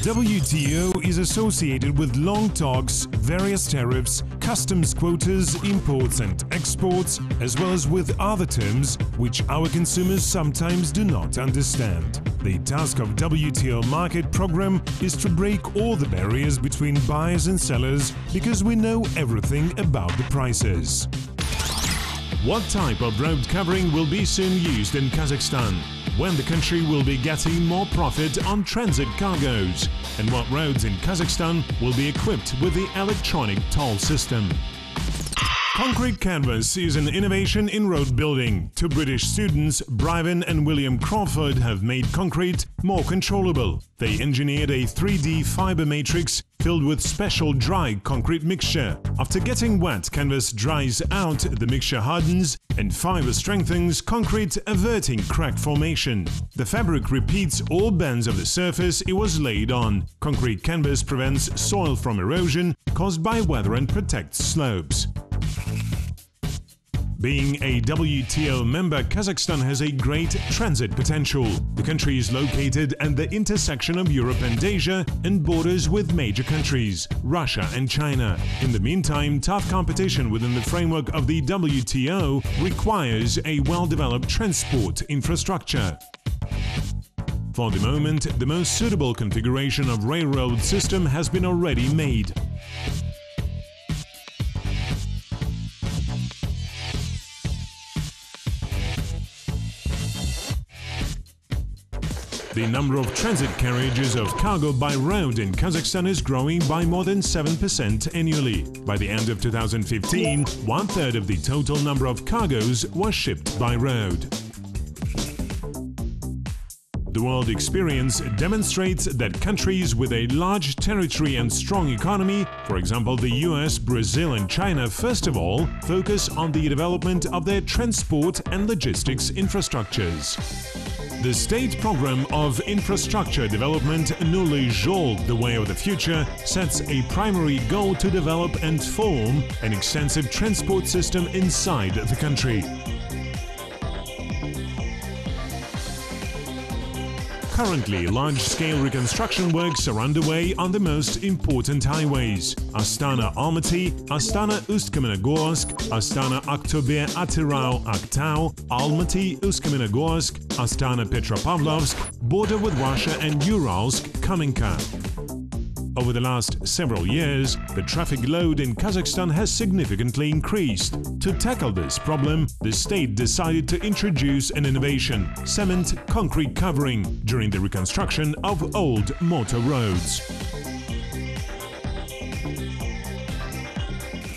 WTO is associated with long talks, various tariffs, customs quotas, imports and exports, as well as with other terms which our consumers sometimes do not understand. The task of WTO market program is to break all the barriers between buyers and sellers because we know everything about the prices. What type of road covering will be soon used in Kazakhstan? When the country will be getting more profit on transit cargoes? And what roads in Kazakhstan will be equipped with the electronic toll system? Concrete canvas is an innovation in road building. Two British students, Bryven and William Crawford, have made concrete more controllable. They engineered a 3D fiber matrix filled with special dry concrete mixture. After getting wet, canvas dries out, the mixture hardens, and fiber strengthens concrete, averting crack formation. The fabric repeats all bends of the surface it was laid on. Concrete canvas prevents soil from erosion caused by weather and protects slopes. Being a WTO member, Kazakhstan has a great transit potential. The country is located at the intersection of Europe and Asia and borders with major countries, Russia and China. In the meantime, tough competition within the framework of the WTO requires a well-developed transport infrastructure. For the moment, the most suitable configuration of railroad system has been already made. The number of transit carriages of cargo by road in Kazakhstan is growing by more than 7% annually. By the end of 2015, one-third of the total number of cargoes was shipped by road. The world experience demonstrates that countries with a large territory and strong economy, for example the US, Brazil and China, first of all, focus on the development of their transport and logistics infrastructures. The State Program of Infrastructure Development, Joly, the Way of the Future, sets a primary goal to develop and form an extensive transport system inside the country. Currently, large-scale reconstruction works are underway on the most important highways: Astana-Almaty, Astana-Ust-Kamenogorsk, Astana-Aktobe-Atirau-Aktau, Almaty-Ust-Kamenogorsk, Astana-Petropavlovsk, border with Russia and Uralsk-Kamenka. Over the last several years, the traffic load in Kazakhstan has significantly increased. To tackle this problem, the state decided to introduce an innovation: cement concrete covering during the reconstruction of old motor roads.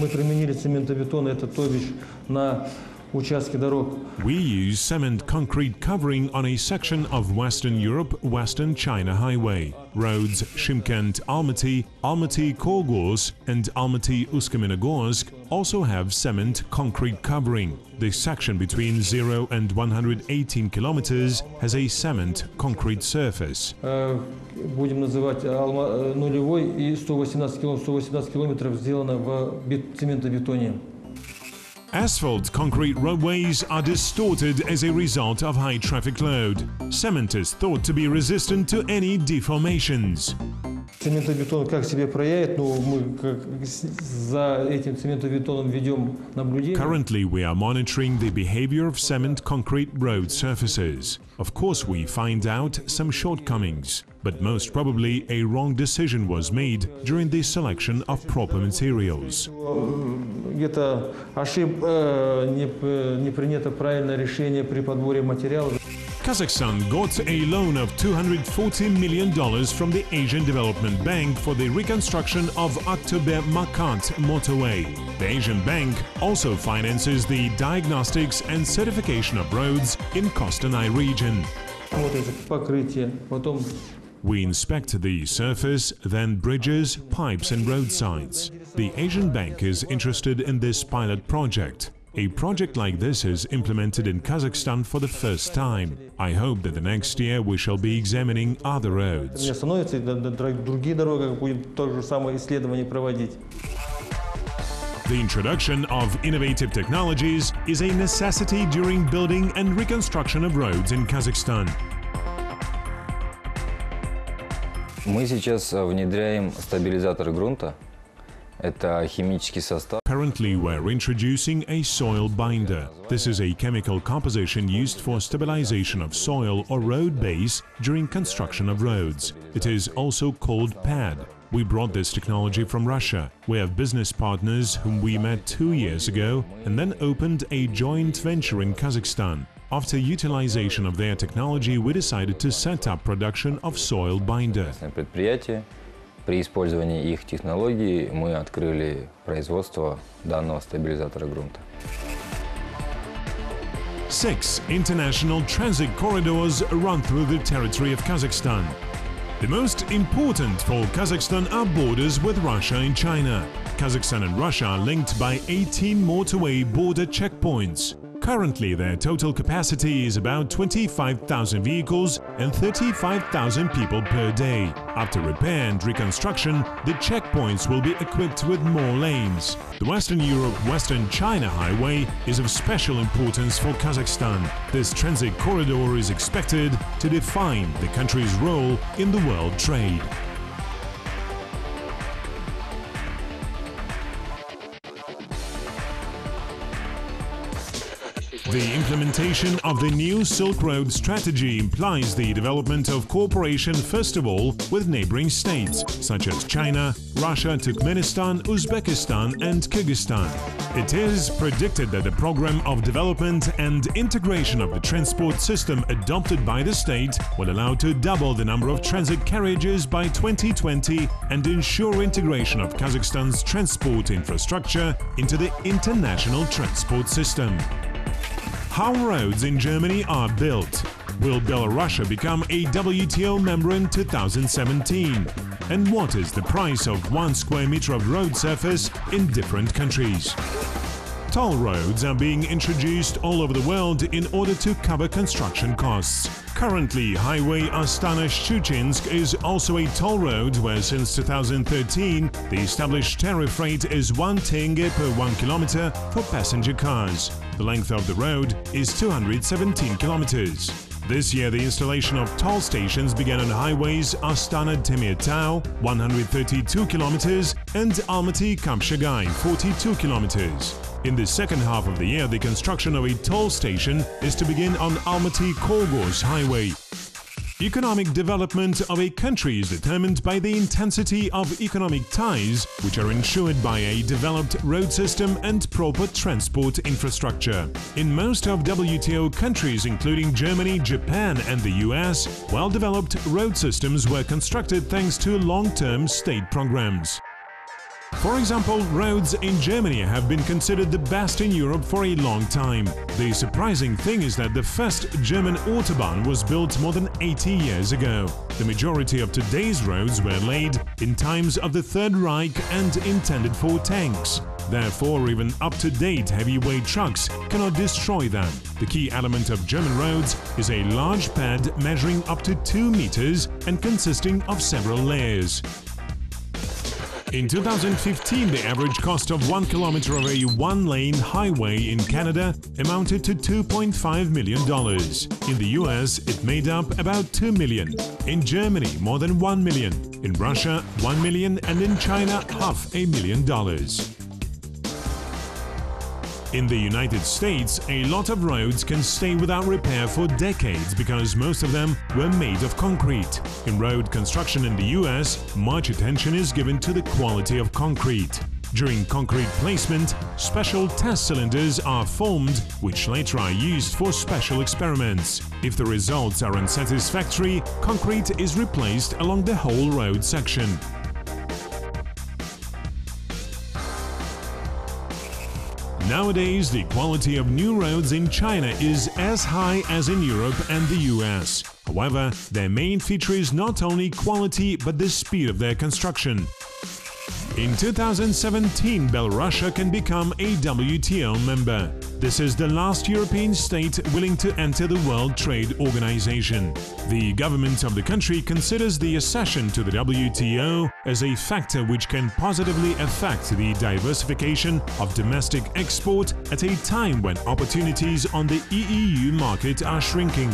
Мы применили цементобетон, это то бишь на участке дорог. We use cement concrete covering on a section of Western Europe, Western China Highway. Roads Shymkent Almaty, Almaty-Kolgorsk and Almaty-Ust-Kamenogorsk also have cement concrete covering. The section between 0 and 118 kilometers has a cement concrete surface. Будем называть нулевой, и 118 километров сделано в цементобетоне. Asphalt concrete roadways are distorted as a result of high traffic load. Cement is thought to be resistant to any deformations. Цементобетон как себя проявит, но мы за этим цементобетоном ведем наблюдение. Currently, we are monitoring the behavior of cement concrete road surfaces. Of course, we find out some shortcomings, but most probably a wrong decision was made during the selection of proper materials. Где-то не принято правильное решение при подборе материалов. Kazakhstan got a loan of $240 million from the Asian Development Bank for the reconstruction of Aktobe-Makat motorway. The Asian Bank also finances the diagnostics and certification of roads in Kostanay region. We inspect the surface, then bridges, pipes and roadsides. The Asian Bank is interested in this pilot project. A project like this is implemented in Kazakhstan for the first time. I hope that the next year we shall be examining other roads. The introduction of innovative technologies is a necessity during building and reconstruction of roads in Kazakhstan. Мы сейчас внедряем стабилизатор грунта. Это химический состав. Currently, we're introducing a soil binder. This is a chemical composition used for stabilization of soil or road base during construction of roads. It is also called pad. We brought this technology from Russia. We have business partners whom we met 2 years ago and then opened a joint venture in Kazakhstan. After utilization of their technology, we decided to set up production of soil binder. При использовании их технологий мы открыли производство данного стабилизатора грунта. 6 international transit corridors run through the territory of Kazakhstan. The most important for Kazakhstan are borders with Russia and China. Kazakhstan and Russia are linked by 18 motorway border checkpoints. Currently, their total capacity is about 25,000 vehicles and 35,000 people per day. After repair and reconstruction, the checkpoints will be equipped with more lanes. The Western Europe-Western China Highway is of special importance for Kazakhstan. This transit corridor is expected to define the country's role in the world trade. The implementation of the new Silk Road strategy implies the development of cooperation, first of all, with neighboring states, such as China, Russia, Turkmenistan, Uzbekistan and Kyrgyzstan. It is predicted that the program of development and integration of the transport system adopted by the state will allow to double the number of transit carriages by 2020 and ensure integration of Kazakhstan's transport infrastructure into the international transport system. How roads in Germany are built. Will Belarus become a WTO member in 2017? And what is the price of 1 square meter of road surface in different countries? Toll roads are being introduced all over the world in order to cover construction costs. Currently, Highway Astana-Shchuchinsk is also a toll road where since 2013 the established tariff rate is 1 tenge per 1 kilometer for passenger cars. The length of the road is 217 kilometers. This year, the installation of toll stations began on highways Astana-Temirtau, 132 kilometers, and Almaty-Kapshagai, 42 kilometers. In the second half of the year, the construction of a toll station is to begin on Almaty-Kolgos highway. Economic development of a country is determined by the intensity of economic ties, which are ensured by a developed road system and proper transport infrastructure. In most of WTO countries, including Germany, Japan and the US, well-developed road systems were constructed thanks to long-term state programs. For example, roads in Germany have been considered the best in Europe for a long time. The surprising thing is that the first German Autobahn was built more than 80 years ago. The majority of today's roads were laid in times of the Third Reich and intended for tanks. Therefore, even up-to-date heavyweight trucks cannot destroy them. The key element of German roads is a large pad measuring up to 2 meters and consisting of several layers. In 2015, the average cost of 1 kilometer of a one-lane highway in Canada amounted to $2.5 million. In the US, it made up about $2 million. In Germany, more than $1 million. In Russia, $1 million, and in China, $500,000. In the United States, a lot of roads can stay without repair for decades because most of them were made of concrete. In road construction in the US, much attention is given to the quality of concrete. During concrete placement, special test cylinders are formed, which later are used for special experiments. If the results are unsatisfactory, concrete is replaced along the whole road section. Nowadays, the quality of new roads in China is as high as in Europe and the US. However, their main feature is not only quality but the speed of their construction. In 2017, Belarus can become a WTO member. This is the last European state willing to enter the World Trade Organization. The government of the country considers the accession to the WTO as a factor which can positively affect the diversification of domestic export at a time when opportunities on the EU market are shrinking.